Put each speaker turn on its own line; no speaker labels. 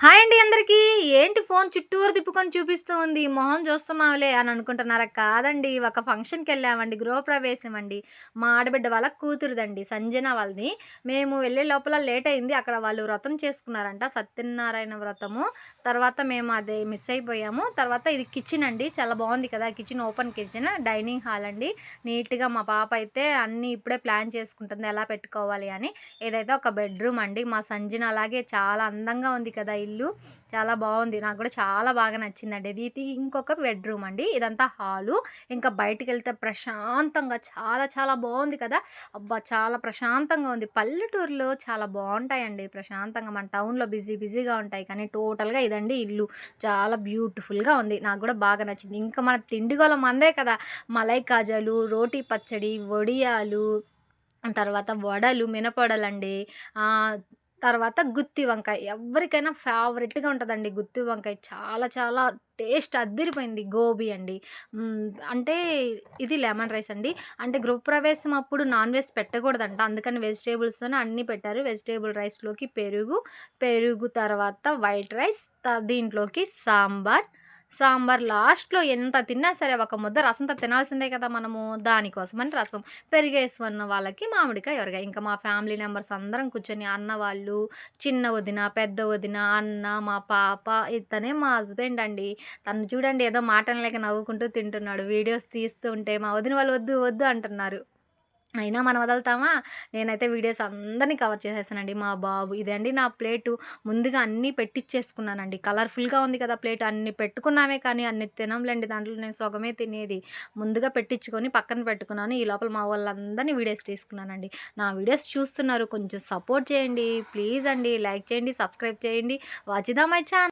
Hi అండి అందరికీ. ఏంటి ఫోను చుట్టూరు తిప్పుకొని చూపిస్తూ ఉంది. మొహం చూస్తున్నావులే అని అనుకుంటున్నారా? కాదండి. ఒక ఫంక్షన్‌కెళ్ళామండి. గృహప్రవేశం అండి. మా ఆడబిడ్డ వాళ్ళ కూతురిదండి. సంజన వాళ్ళది. మేము వెళ్ళే లోపల లేట్ అయింది. అక్కడ వాళ్ళు వ్రతం చేసుకున్నారంట. సత్యనారాయణ వ్రతము. తర్వాత మేము అది మిస్ అయిపోయాము. తర్వాత ఇది కిచెన్ అండి. చాలా బావుంది కదా! Kitchen open kitchen. Dining hall అండి. నీట్‌గా మా పాప అయితే అన్నీ ఇప్పుడే ప్లాన్ చేసుకుంటుంది. ఎలా పెట్టుకోవాలి అని. ఇదైతే ఒక బెడ్‌రూమ్ అండి. మా సంజన అలాగే చాలా అందంగా ఉంది కదా ఇల్లు. చాలా బావుంది. నాకు గూడా చాలా బాగా నచ్చిందండి. ఇది ఇంకొక బెడ్‌రూమ్ అండి. ఇదంతా హాలు. ఇంకా బయటికెళ్తే ప్రశాంతంగా చాలా చాలా బావుంది కదా! అబ్బా! చాలా ప్రశాంతంగా ఉంది. పల్లెటూరులో చాలా బావుంటాయండి ప్రశాంతంగా. మన టౌన్‌లో బిజీ బిజీగా ఉంటాయి. కానీ టోటల్‌గా ఇదండి ఇల్లు. చాలా బ్యూటిఫుల్‌గా ఉంది. నాకు గూడా బాగా నచ్చింది. ఇంకా మన తిండి గోల మనదే కదా! మలై కాజాలు, రోటీ పచ్చడి, వడియాలు, తర్వాత వడలు, మినపొడలండి. ఆహ్, తర్వాత గుత్తి వంకాయ. ఎవ్వరికైనా ఫేవరెట్‌గా ఉంటదండి గుత్తి వంకాయ. చాలా చాలా టేస్ట్ అద్దిరిపోయింది. గోబీ అండి. అంటే ఇది లెమన్ రైస్ అండి. అంటే గృహప్రవేశం అప్పుడు నాన్ వెజ్ పెట్టకూడదంట. అందుకని వెజిటబుల్స్‌తోనే అన్నీ పెట్టారు. వెజిటబుల్ రైస్‌లోకి పెరుగు, పెరుగు తర్వాత వైట్ రైస్, దీంట్లోకి సాంబార్. సాంబార్ లాస్ట్‌లో ఎంత తిన్నా సరే ఒక ముద్ద రసంతో తినాల్సిందే కదా మనము. దానికోసమని రసం. పెరిగేసుకున్న వాళ్ళకి మామిడికాయ, ఊరగాయ. ఇంకా మా ఫ్యామిలీ మెంబర్స్ అందరం కూర్చొని అన్న వాళ్ళు, చిన్న వదిన, పెద్ద వదిన, అన్న, మా పాప, ఇతనే మా హస్బెండ్ అండి. తను చూడండి ఏదో మాట అనలేక నవ్వుకుంటూ తింటున్నాడు. వీడియోస్ తీస్తూ ఉంటే మా వదిన వాళ్ళు వద్దు, వద్దు అంటున్నారు. అయినా మనం వదులుతామా? నేనైతే వీడియోస్ అందరిని కవర్ చేసేసానండి. మా బాబు ఇదండి నా ప్లేటు. ముందుగా అన్నీ పెట్టిచ్చేసుకున్నానండి. కలర్‌ఫుల్‌గా ఉంది కదా ప్లేట్. అన్ని పెట్టుకున్నామే కానీ అన్ని తినంలేండి. దాంట్లో నేను సగమే తినేది. ముందుగా పెట్టించుకొని పక్కన పెట్టుకున్నాను. ఈ లోపల మా వోళ్ళందరిని వీడియోస్ తీసుకున్నానండి. నా వీడియోస్ చూస్తున్నారు. కొంచెం సపోర్ట్ చేయండి. ప్లీజ్ అండి. లైక్ చేయండి, సబ్స్క్రైబ్ చేయండి. Watch the my channel.